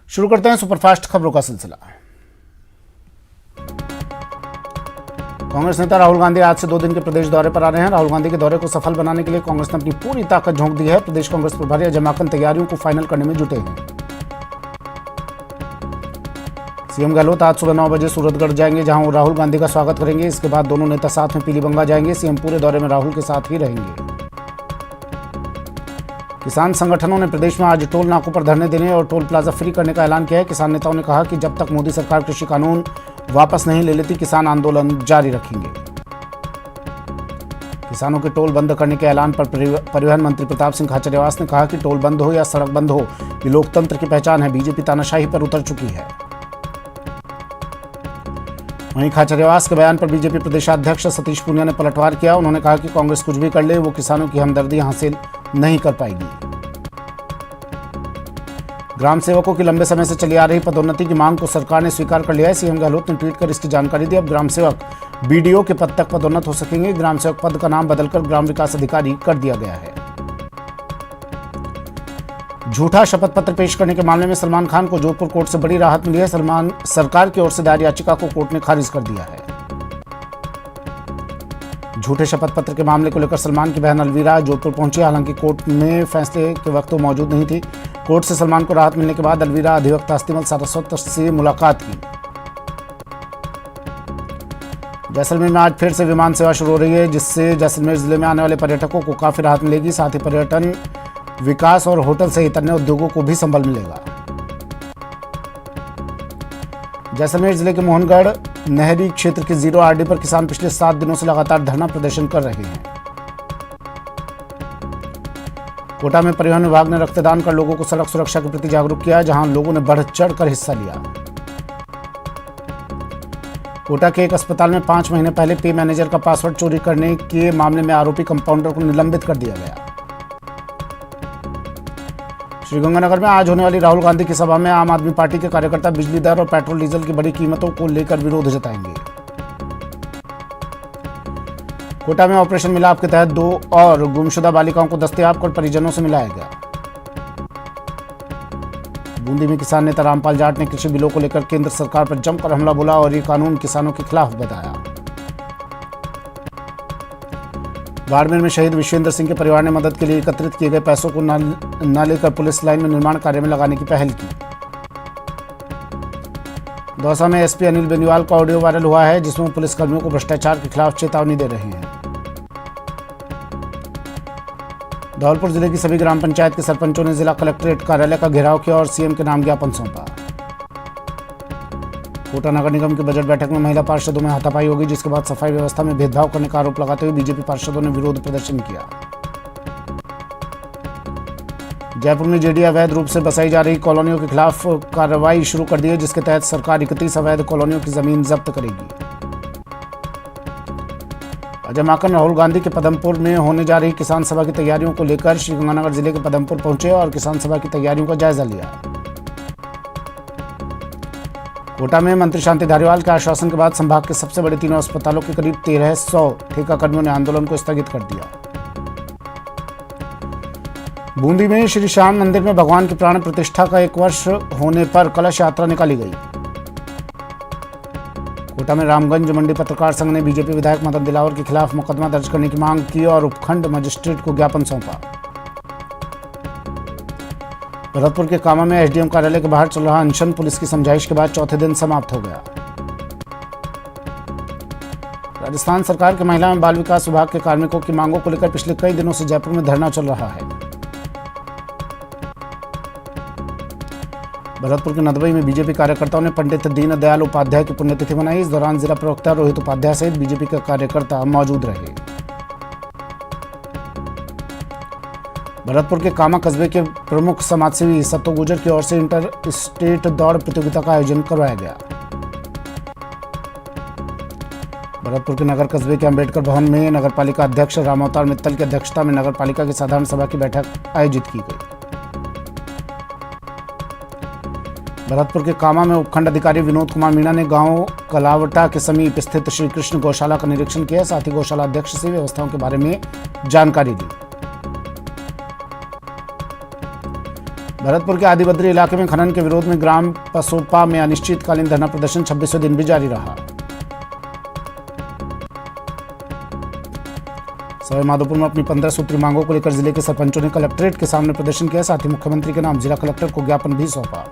शुरू करते हैं सुपरफास्ट खबरों का सिलसिला। कांग्रेस नेता राहुल गांधी आज से 2 दिन के प्रदेश दौरे पर आ रहे हैं। राहुल गांधी के दौरे को सफल बनाने के लिए कांग्रेस ने अपनी पूरी ताकत झोंक दी है। प्रदेश कांग्रेस प्रभारी अजय माकन तैयारियों को फाइनल करने में जुटे हैं। सीएम गहलोत आज सुबह 9 बजे सूरतगढ़ जाएंगे, जहां वो राहुल गांधी का स्वागत करेंगे। इसके बाद दोनों नेता साथ में पीलीबंगा जाएंगे। सीएम पूरे दौरे में राहुल के साथ ही रहेंगे। किसान संगठनों ने प्रदेश में आज टोल नाकों पर धरने देने और टोल प्लाजा फ्री करने का ऐलान किया है। किसान नेताओं ने कहा कि जब तक मोदी सरकार कृषि कानून वापस नहीं ले लेती, किसान आंदोलन जारी रखेंगे। किसानों के टोल बंद करने के ऐलान पर परिवहन मंत्री प्रताप सिंह खाचरियावास ने कहा कि टोल बंद हो या सड़क बंद हो, ये लोकतंत्र की पहचान है। बीजेपी तानाशाही पर उतर चुकी है। वहीं खाचरियावास के बयान पर बीजेपी प्रदेशाध्यक्ष सतीश पूनिया ने पलटवार किया। उन्होंने कहा कि कांग्रेस कुछ भी कर ले, वो किसानों की हमदर्दी हासिल नहीं कर पाएगी। ग्राम सेवकों की लंबे समय से चली आ रही पदोन्नति की मांग को सरकार ने स्वीकार कर लिया है। सीएम गहलोत ने ट्वीट कर इसकी जानकारी दी। अब ग्राम सेवक बीडीओ के पद तक पदोन्नत हो सकेंगे। ग्राम सेवक पद का नाम बदलकर ग्राम विकास अधिकारी कर दिया गया है। झूठा शपथ पत्र पेश करने के मामले में सलमान खान को जोधपुर कोर्ट से बड़ी राहत मिली है। सलमान सरकार की ओर से दायर याचिका को कोर्ट ने खारिज कर दिया है। झूठे शपथ पत्र के मामले को लेकर सलमान की बहन अलवीरा जोधपुर पहुंची। हालांकि कोर्ट में फैसले के वक्त वो मौजूद नहीं थी। कोर्ट से सलमान को राहत मिलने के बाद अलवीरा अधिवक्ता अस्तिमल सारस्वत से मुलाकात की। जैसलमेर में आज फिर से विमान सेवा शुरू हो रही है, जिससे जैसलमेर जिले में आने वाले पर्यटकों को काफी राहत मिलेगी। साथ ही पर्यटन विकास और होटल सहित अन्य उद्योगों को भी संबल मिलेगा। जैसलमेर जिले के मोहनगढ़ नहरी क्षेत्र के 0 आरडी पर किसान पिछले 7 दिनों से लगातार धरना प्रदर्शन कर रहे हैं। कोटा में परिवहन विभाग ने रक्तदान कर लोगों को सड़क सुरक्षा के प्रति जागरूक किया, जहां लोगों ने बढ़ चढ़कर हिस्सा लिया। कोटा के एक अस्पताल में 5 महीने पहले पे मैनेजर का पासवर्ड चोरी करने के मामले में आरोपी कंपाउंडर को निलंबित कर दिया गया। श्रीगंगानगर में आज होने वाली राहुल गांधी की सभा में आम आदमी पार्टी के कार्यकर्ता बिजली दर और पेट्रोल डीजल की बड़ी कीमतों को लेकर विरोध जताएंगे। कोटा में ऑपरेशन मिलाप के तहत 2 और गुमशुदा बालिकाओं को दस्तयाब कर परिजनों से मिलाया गया। बूंदी में किसान नेता रामपाल जाट ने कृषि बिलों को लेकर केंद्र सरकार पर जमकर हमला बोला और ये कानून किसानों के खिलाफ बताया। बाड़मेर में शहीद विश्वेंद्र सिंह के परिवार ने मदद के लिए एकत्रित किए गए पैसों को न लेकर पुलिस लाइन में निर्माण कार्य में लगाने की पहल की। दौसा में एसपी अनिल बेनीवाल का ऑडियो वायरल हुआ है, जिसमें पुलिसकर्मियों को भ्रष्टाचार के खिलाफ चेतावनी दे रहे हैं। धौलपुर जिले की सभी ग्राम पंचायत के सरपंचों ने जिला कलेक्ट्रेट कार्यालय का घेराव किया और सीएम के नाम ज्ञापन सौंपा। कोटा नगर निगम की बजट बैठक में महिला पार्षदों में हाथापाई होगी, जिसके बाद सफाई व्यवस्था में भेदभाव करने का आरोप लगाते हुए बीजेपी पार्षदों ने विरोध प्रदर्शन किया। जयपुर में जेडी अवैध रूप से बसाई जा रही कॉलोनियों के खिलाफ कार्रवाई शुरू कर दी है, जिसके तहत सरकार 31 अवैध कॉलोनियों की जमीन जब्त करेगी। अजय माकन राहुल गांधी के पदमपुर में होने जा रही किसान सभा की तैयारियों को लेकर श्रीगंगानगर जिले के पदमपुर पहुंचे और किसान सभा की तैयारियों का जायजा लिया। कोटा में मंत्री शांति धारीवाल के आश्वासन के बाद संभाग के सबसे बड़े 3 अस्पतालों के करीब 1300 ठेकाकर्मियों ने आंदोलन को स्थगित कर दिया। बूंदी में श्री श्याम मंदिर में भगवान की प्राण प्रतिष्ठा का 1 वर्ष होने पर कलश यात्रा निकाली गई। कोटा में रामगंज मंडी पत्रकार संघ ने बीजेपी विधायक मदन दिलावर के खिलाफ मुकदमा दर्ज करने की मांग की और उपखंड मजिस्ट्रेट को ज्ञापन सौंपा। भरतपुर के कामा में एसडीएम कार्यालय के बाहर चल रहा अनशन पुलिस की समझाइश के बाद चौथे दिन समाप्त हो गया। राजस्थान सरकार के महिला एवं बाल विकास विभाग के कार्मिकों की मांगों को लेकर पिछले कई दिनों से जयपुर में धरना चल रहा है। भरतपुर के नदबई में बीजेपी कार्यकर्ताओं ने पंडित दीनदयाल उपाध्याय की पुण्यतिथि मनाई। इस दौरान जिला प्रवक्ता रोहित उपाध्याय सहित बीजेपी के कार्यकर्ता मौजूद रहे। भरतपुर के कामा कस्बे के प्रमुख समाजसेवी सत्तो गुजर की ओर से इंटर स्टेट दौड़ प्रतियोगिता का आयोजन करवाया गया। भरतपुर के नगर कस्बे के अंबेडकर भवन में नगरपालिका अध्यक्ष रामअवतार मित्तल की अध्यक्षता में नगरपालिका की साधारण सभा की बैठक आयोजित की गई। भरतपुर के कामा में उपखंड अधिकारी विनोद कुमार मीणा ने गांव कलावटा के समीप स्थित श्री कृष्ण गौशाला का निरीक्षण किया। साथ ही गौशाला अध्यक्ष से व्यवस्थाओं के बारे में जानकारी दी। भरतपुर के आदिबद्री इलाके में खनन के विरोध में ग्राम पसोपा में अनिश्चितकालीन धरना प्रदर्शन 26वें दिन भी जारी रहा। सवाई माधोपुर में अपनी 15 सूत्री मांगों को लेकर जिले के सरपंचों ने कलेक्ट्रेट के सामने प्रदर्शन किया। साथ ही मुख्यमंत्री के नाम जिला कलेक्टर को ज्ञापन भी सौंपा।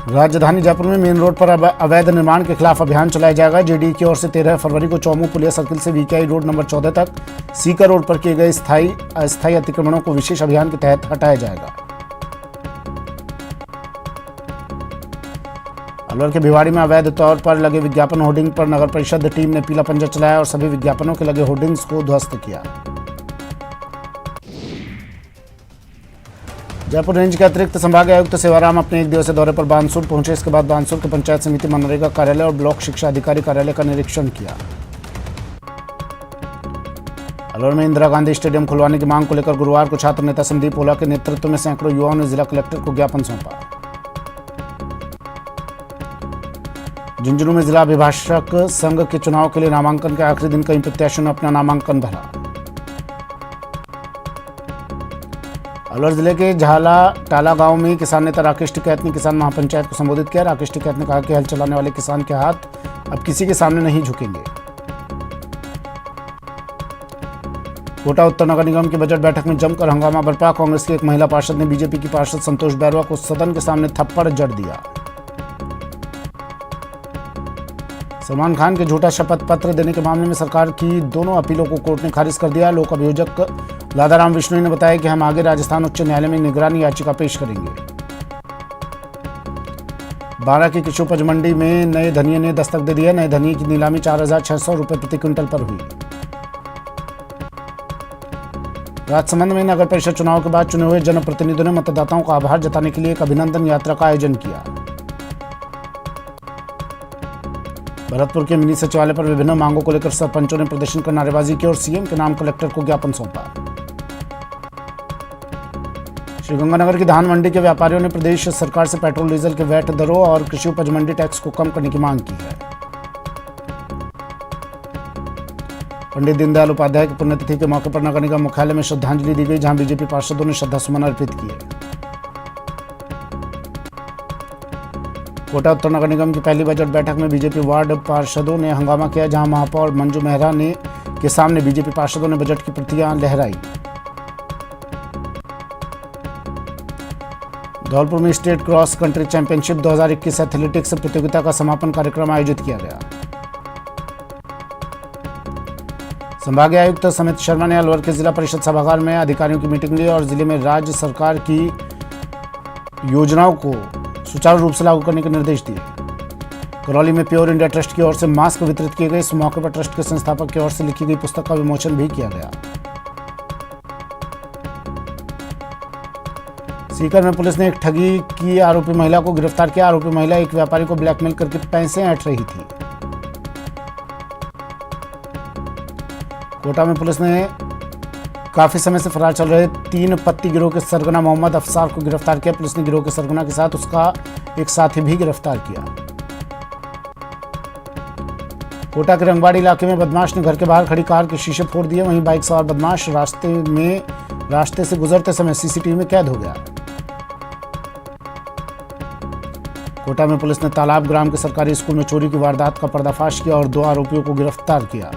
राजधानी जयपुर में मेन रोड पर अवैध निर्माण के खिलाफ अभियान चलाया जाएगा। जेडीए की ओर से 13 फरवरी को चौमू पुलिया सर्किल से वीकेआई रोड नंबर 14 तक सीकर रोड पर किए गए अस्थायी अतिक्रमणों को विशेष अभियान के तहत हटाया जाएगा। अलवर के भिवाड़ी में अवैध तौर पर लगे विज्ञापन होर्डिंग पर नगर परिषद टीम ने पीला पंजा चलाया और सभी विज्ञापनों के लगे होर्डिंग्स को ध्वस्त किया। जयपुर रेंज के अतिरिक्त संभागीय आयुक्त सेवाराम अपने एक दिवसीय दौरे पर बानसूर पहुंचे। इसके बाद बानसूर के पंचायत समिति मनरेगा कार्यालय और ब्लॉक शिक्षा अधिकारी कार्यालय का निरीक्षण किया। अलवर में इंदिरा गांधी स्टेडियम खुलवाने की मांग को लेकर गुरुवार को छात्र नेता संदीप ओला के नेतृत्व में सैकड़ों युवाओं ने जिला कलेक्टर को ज्ञापन सौंपा। झुंझुनू में जिला अभिभाषक संघ के चुनाव के लिए नामांकन के आखिरी दिन कई प्रत्याशियों ने अपना नामांकन भरा। अलवर जिले के झाला टाला गांव में किसान नेता राकेश टिकैत ने किसान महापंचायत को संबोधित किया। राकेश टिकैत ने कहा कि हल चलाने वाले किसान के हाथ अब किसी के सामने नहीं झुकेंगे। कोटा उत्तर नगर निगम की बजट बैठक में जमकर हंगामा बरपा। कांग्रेस की एक महिला पार्षद ने बीजेपी की पार्षद संतोष बैरवा को सदन के सामने थप्पड़ जड़ दिया। सलमान खान के झूठा शपथ पत्र देने के मामले में सरकार की दोनों अपीलों को कोर्ट ने खारिज कर दिया। लोक अभियोजक लादाराम विश्नोई ने बताया कि हम आगे राजस्थान उच्च न्यायालय में निगरानी याचिका पेश करेंगे। बारा की कृषि उपज मंडी में नए धनिये ने दस्तक दे दिया। नए धनिये की नीलामी 4,600 रुपये प्रति क्विंटल पर हुई। राजसमंद में नगर परिषद चुनाव के बाद चुने हुए जनप्रतिनिधियों ने मतदाताओं का आभार जताने के लिए एक अभिनंदन यात्रा का आयोजन किया। भरतपुर के मिनी सचिवालय पर विभिन्न मांगों को लेकर सरपंचों ने प्रदर्शन कर नारेबाजी की और सीएम के नाम कलेक्टर को ज्ञापन सौंपा। श्रीगंगानगर की धान मंडी के व्यापारियों ने प्रदेश सरकार से पेट्रोल डीजल के वैट दरों और कृषि उपज मंडी टैक्स को कम करने की मांग की है। पंडित दीनदयाल उपाध्याय की पुण्यतिथि के मौके पर नगर निगम मुख्यालय में श्रद्धांजलि दी गई, जहां बीजेपी पार्षदों ने श्रद्धासुमन अर्पित किए। कोटा उत्तर नगर निगम की पहली बजट बैठक में बीजेपी वार्ड पार्षदों ने हंगामा किया, जहां महापौर मंजू मेहरा ने के सामने बीजेपी पार्षदों ने बजट की प्रतियां लहराई। धौलपुर में state cross country championship 2021 athletics प्रतियोगिता का समापन कार्यक्रम आयोजित किया गया। संभागीय आयुक्त समित शर्मा ने अलवर के जिला परिषद सभागार में अधिकारियों की मीटिंग ली और जिले में राज्य सरकार की योजनाओं को सुचारू रूप से लागू करने के निर्देश दिए। करौली में प्योर इंडिया ट्रस्ट की ओर से मास्क वितरित किए गए। इस मौके पर ट्रस्ट के संस्थापक की ओर से लिखी गई पुस्तक का विमोचन भी किया गया। सीकर में पुलिस ने एक ठगी की आरोपी महिला को गिरफ्तार किया। आरोपी महिला एक व्यापारी को ब्लैकमेल करके पैसे ऐंठ रही थी। कोटा में पुलिस ने काफी समय से फरार चल रहे 3 पत्ती गिरोह के सरगना मोहम्मद अफसार को गिरफ्तार किया। पुलिस ने गिरोह के सरगना के साथ उसका एक साथी भी गिरफ्तार किया। कोटा के रंगवाड़ी इलाके में बदमाश ने घर के बाहर खड़ी कार के शीशे फोड़ दिए। वहीं बाइक सवार बदमाश रास्ते से गुजरते समय सीसीटीवी में कैद हो गया। कोटा में पुलिस ने तालाब ग्राम के सरकारी स्कूल में चोरी की वारदात का पर्दाफाश किया और 2 आरोपियों को गिरफ्तार किया।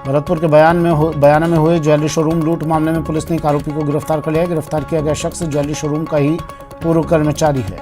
भरतपुर के बयाना में हुए ज्वेलरी शोरूम लूट मामले में पुलिस ने एक आरोपी को गिरफ्तार कर लिया। गिरफ्तार किया गया शख्स ज्वेलरी शोरूम का ही पूर्व कर्मचारी है।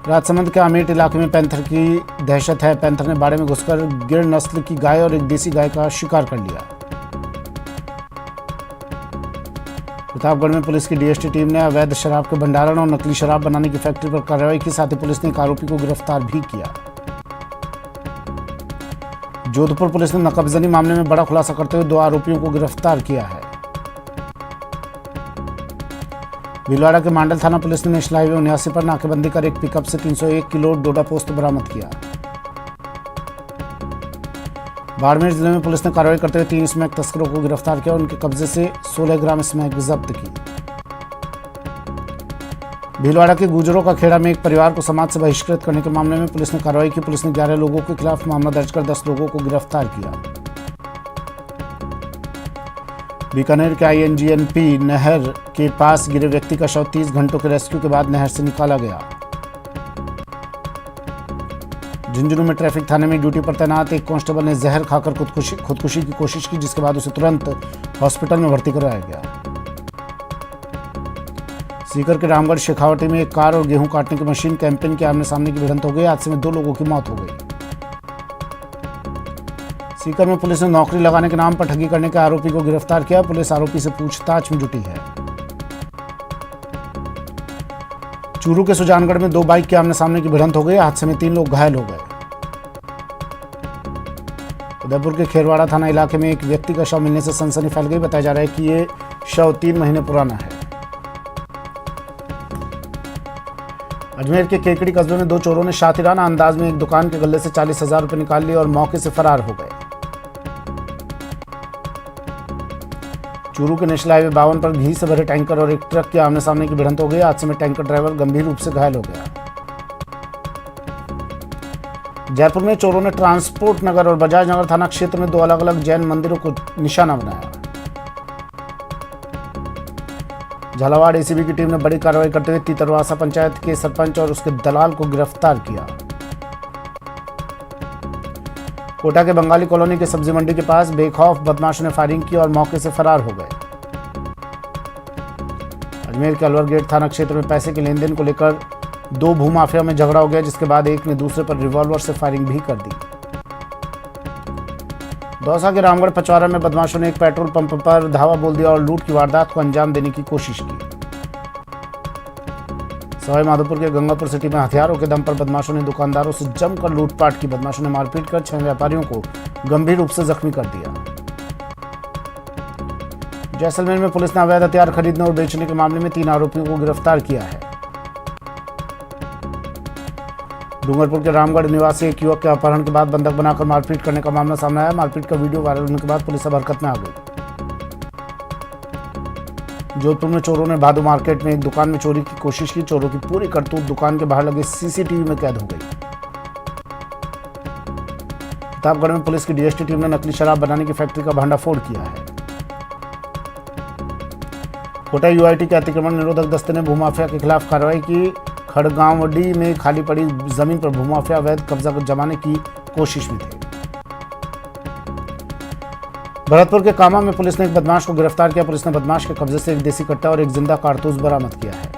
राजसमंद के अमेठ इलाके में पैंथर की दहशत है। पैंथर ने बाड़े में घुसकर गिर नस्ल की गाय और एक देसी गाय का शिकार कर लिया। प्रतापगढ़ में पुलिस की डीएसटी टीम ने अवैध शराब के भंडारण और नकली शराब बनाने की फैक्ट्री पर कार्रवाई की। साथ ही पुलिस ने एक आरोपी को गिरफ्तार भी किया। जोधपुर पुलिस ने नकबजनी मामले में बड़ा खुलासा करते हुए 2 आरोपियों को गिरफ्तार किया है। भीलवाड़ा के मांडल थाना पुलिस ने नेशनल हाईवे 79 पर नाकेबंदी कर एक पिकअप से 301 किलो डोडा पोस्त बरामद किया। बाड़मेर जिले में पुलिस ने कार्रवाई करते हुए 3 स्मैक तस्करों को गिरफ्तार किया और उनके कब्जे से 16 ग्राम स्मैक जब्त की। भीलवाड़ा के गुजरों का खेड़ा में एक परिवार को समाज से बहिष्कृत करने के मामले में पुलिस ने कार्रवाई की। पुलिस ने 11 लोगों के खिलाफ मामला दर्ज कर 10 लोगों को गिरफ्तार किया। बीकानेर के INGNP नहर के पास गिरे व्यक्ति का शव 30 घंटों के रेस्क्यू के बाद नहर से निकाला गया। झुंझुनू में ट्रैफिक थाने में ड्यूटी पर तैनात एक कांस्टेबल ने जहर खाकर खुदकुशी की कोशिश की, जिसके बाद उसे तुरंत हॉस्पिटल में भर्ती कराया गया। सीकर के रामगढ़ शेखावटी में एक कार और गेहूं काटने की मशीन कैंपेन के आमने सामने की भिड़ंत हो गई। हादसे में 2 लोगों की मौत हो गई। सीकर में पुलिस ने नौकरी लगाने के नाम पर ठगी करने के आरोपी को गिरफ्तार किया। पुलिस आरोपी से पूछताछ में जुटी है। चूरू के सुजानगढ़ में 2 बाइक के आमने सामने की भिड़ंत हो गई। हादसे में 3 लोग घायल हो गए। उदयपुर के खेरवाड़ा थाना इलाके में एक व्यक्ति का शव मिलने से सनसनी फैल गई। बताया जा रहा है कि ये शव 3 महीने पुराना है। अजमेर के केकड़ी कस्बे में 2 चोरों ने शातिराना अंदाज में एक दुकान के गल्ले से 40,000 रुपए निकाल लिए और मौके से फरार हो गए। चूरू के नेशनल हाईवे 52 पर घी से भरे टैंकर और एक ट्रक के आमने सामने की भिड़ंत हो गई। हादसे में टैंकर ड्राइवर गंभीर रूप से घायल हो गया। जयपुर में चोरों ने ट्रांसपोर्ट नगर और बजाज नगर थाना क्षेत्र में 2 अलग अलग जैन मंदिरों को निशाना बनाया। झालावाड़ ACB की टीम ने बड़ी कार्रवाई करते हुए तितरवासा पंचायत के सरपंच और उसके दलाल को गिरफ्तार किया। कोटा के बंगाली कॉलोनी के सब्जी मंडी के पास बेखौफ बदमाशों ने फायरिंग की और मौके से फरार हो गए। अजमेर के अलवर गेट थाना क्षेत्र में पैसे के लेन देन को लेकर 2 भूमाफिया में झगड़ा हो गया, जिसके बाद एक ने दूसरे पर रिवॉल्वर से फायरिंग भी कर दी। दौसा के रामगढ़ पचौरा में बदमाशों ने एक पेट्रोल पंप पर धावा बोल दिया और लूट की वारदात को अंजाम देने की कोशिश की। सवाई माधोपुर के गंगापुर सिटी में हथियारों के दम पर बदमाशों ने दुकानदारों से जमकर लूटपाट की। बदमाशों ने मारपीट कर 6 व्यापारियों को गंभीर रूप से जख्मी कर दिया। जैसलमेर में पुलिस ने अवैध हथियार खरीदने और बेचने के मामले में 3 आरोपियों को गिरफ्तार किया है। डूंगरपुर के रामगढ़ निवासी एक युवक के अपहरण के बाद बंधक बनाकर मारपीट करने का मामला सामने आया। मारपीट का वीडियो वायरल होने के बाद पुलिस अब हरकत में आ गई। जोधपुर में चोरों ने भादू मार्केट में एक दुकान में चोरी की कोशिश की। चोरों की पूरी करतूत दुकान के बाहर लगे CCTV में कैद हो गई। प्रतापगढ़ में पुलिस की DST टीम ने नकली शराब बनाने की फैक्ट्री का भंडाफोड़ किया है। कोटा UIT के अतिक्रमण निरोधक दस्ते ने भूमाफिया के खिलाफ कार्रवाई की। खड़गांवडी में खाली पड़ी जमीन पर भूमाफिया अवैध कब्जा जमाने की कोशिश में थे। भरतपुर के कामा में पुलिस ने एक बदमाश को गिरफ्तार किया। पुलिस ने बदमाश के कब्जे से एक देसी कट्टा और एक जिंदा कारतूस बरामद किया है।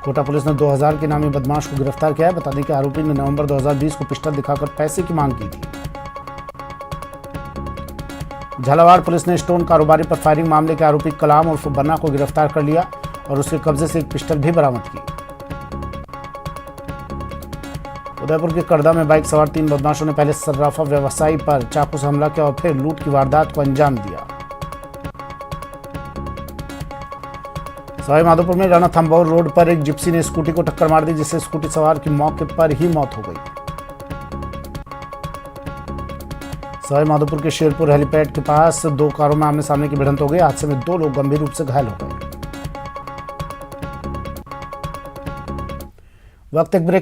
कोटा पुलिस ने 2000 के नामी बदमाश को गिरफ्तार किया है। बता दें कि आरोपी ने नवंबर 2020 को पिस्टल दिखाकर पैसे की मांग की थी। झालावाड़ पुलिस ने स्टोन कारोबारी पर फायरिंग मामले के आरोपी कलाम उर्फ बन्ना को गिरफ्तार कर लिया और उसके कब्जे से एक पिस्टल भी बरामद की। उदयपुर के करदा में बाइक सवार 3 बदमाशों ने पहले सर्राफा व्यवसायी पर चाकू से हमला किया और फिर लूट की वारदात को अंजाम दिया। सवाई माधोपुर में रणथंभौर रोड पर एक जिप्सी ने स्कूटी को टक्कर मार दी, जिससे स्कूटी सवार की मौके पर ही मौत हो गई। सवाई माधोपुर के शेरपुर हेलीपैड के पास 2 कारों में आमने सामने की भिड़ंत हो गई। हादसे में 2 लोग गंभीर रूप से घायल हो गए। वक्त एक ब्रेक।